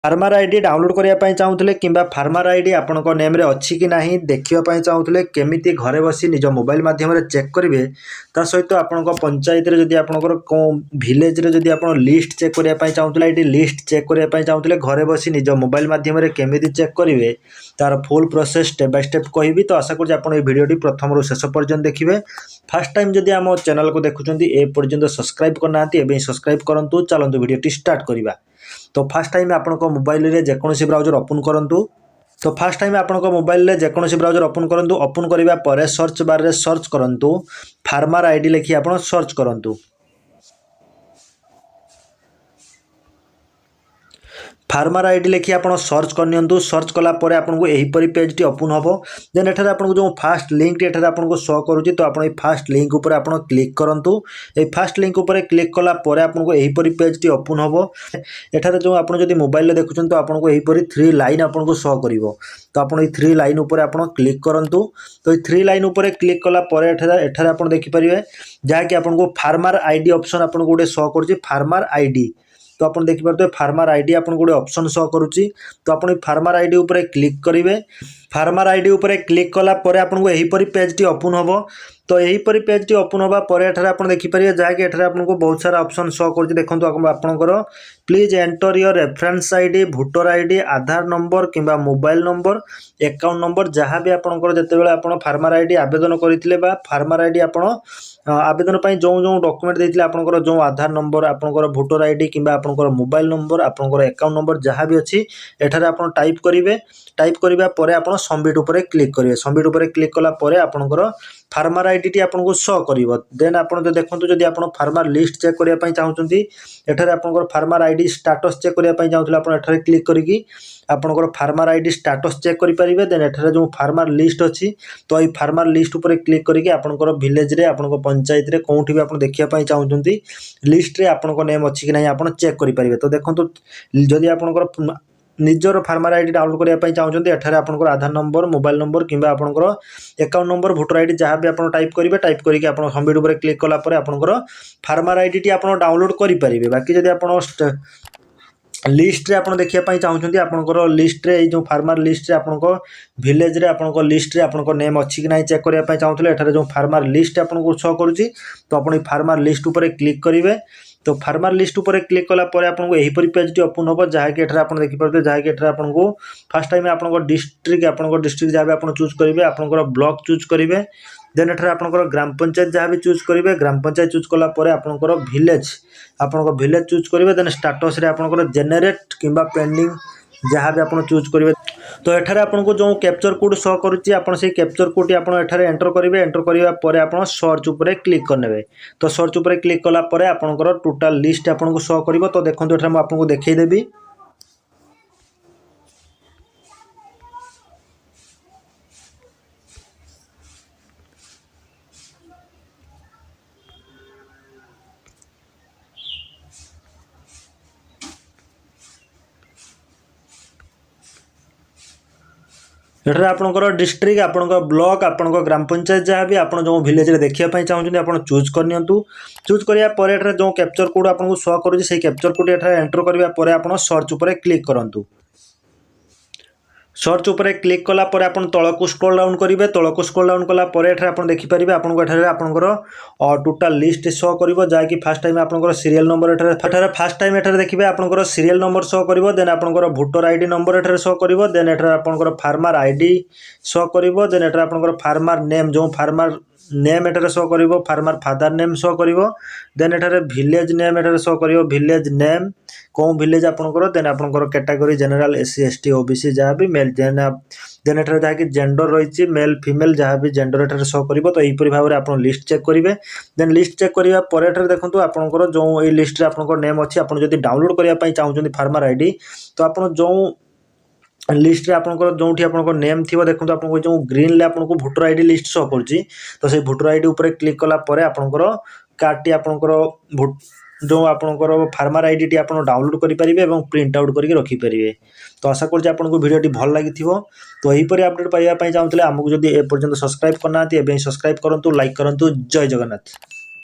Farmer ID download करने चाहूले कि farmer ID आपण नेम रे अच्छी कि नहीं देखापी चाहूले केमी घरे बसी निज मोबाइल माध्यम चेक करेंगे ता सहित आपण पंचायत जदि आपंकर भिलेज जदि आप लिस्ट चेक करने चाहूले ये लिस्ट चेक करने चाहूले घरे बसी निज मोबाइल माध्यम केमी चेक करेंगे तार full process step by step कहि तो आशा कर भिडियो प्रथम रू शेष पर्यंत देखिए। फास्ट टाइम जदि आम चैनल को देखुं ए पर्यंत सब्सक्राइब करना सब्सक्राइब करूँ चलते भिडियो स्टार्ट करवा। तो फास्ट टाइम आपण मोबाइल रे जेकोसी ब्राउजर ओपन करंतु। तो फास्ट टाइम आपण मोबाइल रे जेकोसी ब्राउजर ओपन करंतु। ओपन करिबा परे सर्च बार रे सर्च करंतु फार्मर आईडी लिखि आपण सर्च करंतु। फार्मर आईडी लिखि आपन सर्च करनियंतु। सर्च कला परे आपन को एही परि पेज टी ओपन हबो। देन एठारे आपन को जो फास्ट लिंक टी एठारे आपन को शो करूची तो आपन ए फास्ट लिंक ऊपर आपन क्लिक करंतु। ए फास्ट लिंक ऊपर क्लिक कला परे आपन को एही परि पेज टी ओपन हबो। एठारे जो आपन जदि मोबाइल रे देखुछन तो आपन को एही परि 3 लाइन आपन को शो करिवो। तो आपन ए 3 लाइन ऊपर आपन क्लिक करंतु। तो ए 3 लाइन ऊपर क्लिक कला परे एठारे आपन देखि परिबे जहा कि आपन को फार्मर आईडी ऑप्शन आपन को गोटे शो करूची फार्मर आईडी। तो आप देखिए फार्मर आईडी आपन गोटे ऑप्शन शो करुच्ची। तो आप फार्मर आईडी ऊपर क्लिक करेंगे। फार्मर आईडी ऊपर क्लिक कला परे आपन को एही परि पेज टी ओपन हबो। तो यही परि पेज टी ओपन होगा पर एठारे आपण देखि परिए जहाँकि एठारे आपन को बहुत सारा ऑप्शन शो करछि। देखंतु आपनकर please enter your reference ID voter ID Aadhaar number किंबा मोबाइल नंबर अकाउंट नंबर जहाँ भी आपनकर जतेबेले आपण फार्मर आईडी आवेदन करथिले बा फार्मर आईडी आपण आवेदन पई जो जो डॉक्यूमेंट देथिले आपनकर जो आधार नंबर आपनकर वोटर आईडी किंबा आपनकर मोबाइल नंबर आपनकर अकाउंट नंबर जहाँ भी अछि एठारे आपण टाइप करिवे। टाइप करिबा परे आपण सबमिट ऊपर क्लिक करिवे। सबमिट ऊपर क्लिक कला परे आपनकर फार्मर आईडी टी आपन को शो करिवो। देन आपन देखंतु जदि आपन फार्मर लिस्ट चेक करिया पई चाहुचंती एठारे आपनकर फार्मर आईडी स्टेटस चेक करिया पई चाहुतले आपन एठारे क्लिक करिकि आपनकर फार्मर आईडी स्टेटस चेक करि परिबे। देन एठारे जो फार्मर लिस्ट अछि तो ए फार्मर लिस्ट ऊपर क्लिक करिकि आपनकर विलेज रे आपनकर पंचायत रे कोउठी भी आपन देखिया पई चाहुचंती लिस्ट रे आपनकर नेम अछि कि नै आपन चेक करि परिबे। तो देखंतु जदि आपनकर निजर फार्मर आईडी डाउनलोड करने चाहते एठारे आपनकर आधार नंबर मोबाइल नंबर किंबा आपनकर अकाउंट नंबर वोटर आईडी जहाँ भी आपन टाइप करेंगे टाइप करके आप सबमिट ऊपर क्लिक कला परे आपनकर फार्मर आईडी टी आपन डाउनलोड करि परिबे। बाकी जदि आपन लिस्ट रे आपन देखिया पई चाहउछंती आपनकर लिस्ट रे जो फार्मर लिस्ट रे आपनको विलेज रे आपनकर लिस्ट रे आपनकर नेम अछि कि नै चेक करिया पई चाहउतले एठारे जो फार्मर लिस्ट आपनको शो करूची तो आपन फार्मर लिस्ट ऊपर क्लिक करिवे। तो फार्मर लिस्ट ऊपर क्लिक कला परे आपनको एही परि पेज टी ओपन होबो जहाँ कि एठारे आपन देखि परते जहाँ कि एठारे आपनको फर्स्ट टाइम आपनको डिस्ट्रिक्ट जहाँ भी आपन चूज करिवे आपनकर ब्लॉक चूज करिवे। देन एठारे आपनकर ग्राम पंचायत जहाँ भी चूज करिवे ग्राम पंचायत चूज कला परे आपनकर विलेज चूज करिवे। देन स्टेटस रे आपनकर जेनरेट किंबा पेंडिंग जहाँ भी आपन चूज करिवे। तो एठारे आपनको जो कैप्चर कोड शो करूची आपन से कैप्चर कोड टी आपन एठारे एंटर करिवे। एंटर करिवा परे आपन सर्च ऊपर क्लिक करनेबे। तो सर्च ऊपर क्लिक कला परे आपनकर टोटल लिस्ट आपनको शो करिवो। तो देखंतु एठारे म आपनको देखै देबी। एठारे आपनकर डिस्ट्रिक्ट आपनकर ब्लॉक आपनकर ग्राम पंचायत जहाँ भी आपन जो विलेज रे देखिया पई चाहउछन आपन चूज करनियंतु। चूज करिया परे एठारे जो कैप्चर कोड आपनको शो करूची से कैप्चर कोड एठारे एंटर करिवा परे आपन सर्च ऊपर क्लिक करंतु। सर्च ऊपर क्लिक कला परे आपन तळकु स्क्रॉल डाउन करिवे। तळकु स्क्रॉल डाउन कला परे एठारे आपन देखि परिबे आपनको एठारे आपनकर टोटल लिस्ट शो करिवो जहा कि फर्स्ट टाइम आपनकर सीरियल नंबर एठारे फर्स्ट टाइम एठारे देखिबे आपनकर सीरियल नंबर शो करिवो। देन आपनकर वोटर आईडी नंबर एठारे शो करिवो। देन एठारे आपनकर फार्मर आईडी शो करिवो। देन एठारे आपनकर फार्मर नेम जो फार्मर नेम एठारे शो करिवो फार्मर फादर नेम शो करिवो। देन एठारे विलेज नेम एठारे शो करिवो विलेज नेम को विलेज आपनकर। देन आपनकर category general SC ST OBC जहाँ भी मेल देन एठारे जहाँ कि जेंडर रही मेल फीमेल जहाँ भी जेंडर एठारे शो करिवो। तो एही परि भाबरे आपन लिस्ट चेक करिवे। देन लिस्ट चेक करिवा परे एठारे देखंतु आपनकर जो ए लिस्ट रे आपनकर नेम अछि आपन जदि डाउनलोड करिया पई चाहउछन फार्मर आईडी तो आपन जो लिस्ट रे आपनकर जोठी आपनकर नेम थिबो देखंतु आपनको जो ग्रीन ले आपनको वोटर आईडी लिस्ट शो करछि। तो से वोटर आईडी ऊपर क्लिक कला परे आपनकर कार्ड टी आपनकर जो आपनकर फार्मर आईडी टी आपन डाउनलोड करि परिबे एवं प्रिंट आउट करके रखि परिबे। तो आशा करछि आपनको वीडियो टी भल लागिथिबो। तो एही परि अपडेट पाइबा पई चाहउतले हमकु जदि ए पर्यंत सब्सक्राइब करनाती एबे सब्सक्राइब करंतु लाइक करंतु। जय जगन्नाथ।